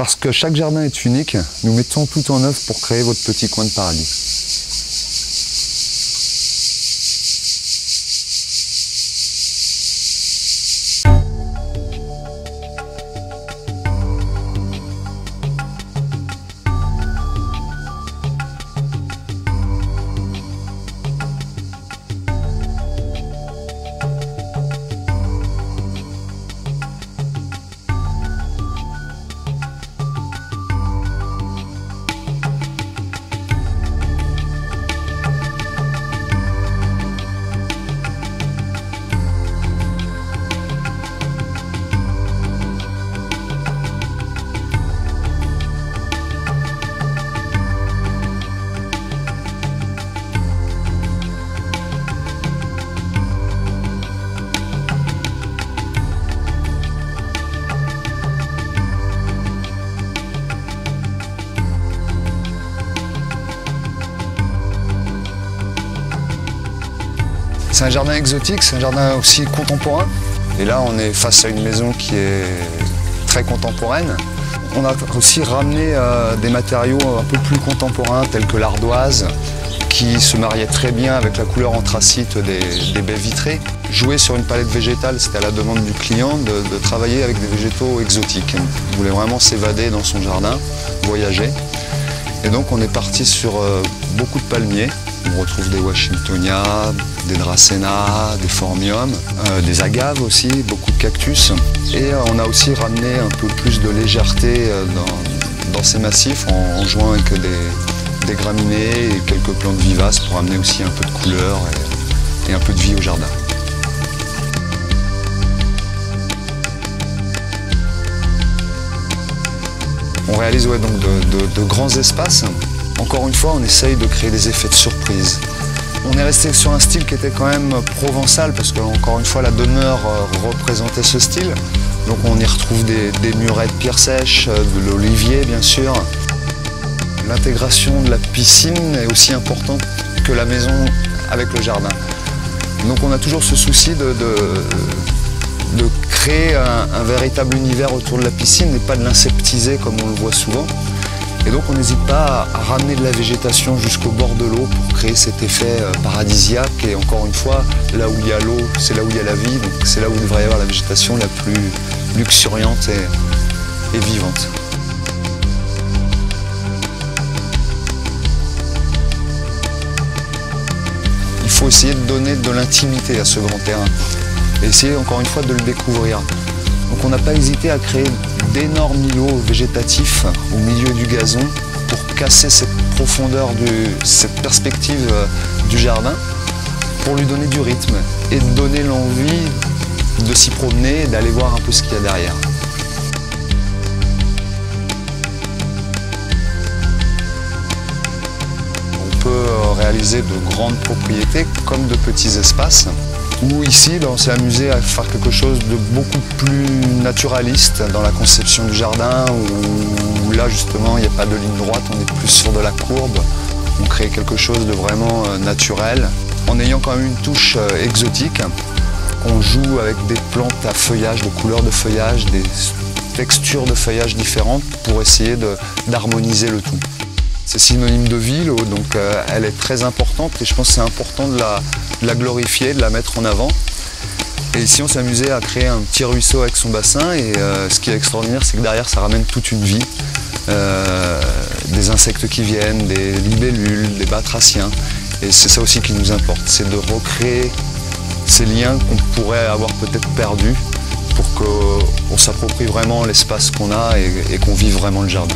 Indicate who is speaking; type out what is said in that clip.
Speaker 1: Parce que chaque jardin est unique, nous mettons tout en œuvre pour créer votre petit coin de paradis. C'est un jardin exotique, c'est un jardin aussi contemporain. Et là, on est face à une maison qui est très contemporaine. On a aussi ramené des matériaux un peu plus contemporains, tels que l'ardoise, qui se mariait très bien avec la couleur anthracite des baies vitrées. Jouer sur une palette végétale, c'était à la demande du client de travailler avec des végétaux exotiques. Il voulait vraiment s'évader dans son jardin, voyager. Et donc, on est parti sur beaucoup de palmiers. On retrouve des Washingtonia, des Dracæna, des Phormium, des agaves aussi, beaucoup de cactus. Et on a aussi ramené un peu plus de légèreté dans ces massifs en jouant avec des graminées et quelques plantes vivaces pour amener aussi un peu de couleur et un peu de vie au jardin. On réalise donc de grands espaces. Encore une fois, on essaye de créer des effets de surprise. On est resté sur un style qui était quand même provençal parce que, encore une fois, la demeure représentait ce style. Donc on y retrouve des murets de pierre sèche, de l'olivier bien sûr. L'intégration de la piscine est aussi importante que la maison avec le jardin. Donc on a toujours ce souci de créer un véritable univers autour de la piscine et pas de l'inseptiser comme on le voit souvent. Et donc on n'hésite pas à ramener de la végétation jusqu'au bord de l'eau pour créer cet effet paradisiaque. Et encore une fois, là où il y a l'eau, c'est là où il y a la vie. Donc c'est là où il devrait y avoir la végétation la plus luxuriante et vivante. Il faut essayer de donner de l'intimité à ce grand terrain. Et essayer encore une fois de le découvrir. Donc on n'a pas hésité à créer d'énormes îlots végétatifs au milieu du gazon pour casser cette profondeur, cette perspective du jardin, pour lui donner du rythme et donner l'envie de s'y promener et d'aller voir un peu ce qu'il y a derrière. On peut réaliser de grandes propriétés comme de petits espaces. Où ici, on s'est amusé à faire quelque chose de beaucoup plus naturaliste dans la conception du jardin, où là justement il n'y a pas de ligne droite, on est plus sur de la courbe. On crée quelque chose de vraiment naturel, en ayant quand même une touche exotique. On joue avec des plantes à feuillage, de couleurs de feuillage, des textures de feuillage différentes pour essayer d'harmoniser le tout. C'est synonyme de ville, donc elle est très importante et je pense que c'est important de la glorifier, de la mettre en avant. Et ici on s'est amusé à créer un petit ruisseau avec son bassin et ce qui est extraordinaire c'est que derrière ça ramène toute une vie. Des insectes qui viennent, des libellules, des batraciens. Et c'est ça aussi qui nous importe, c'est de recréer ces liens qu'on pourrait avoir peut-être perdus pour qu'on s'approprie vraiment l'espace qu'on a et qu'on vive vraiment le jardin.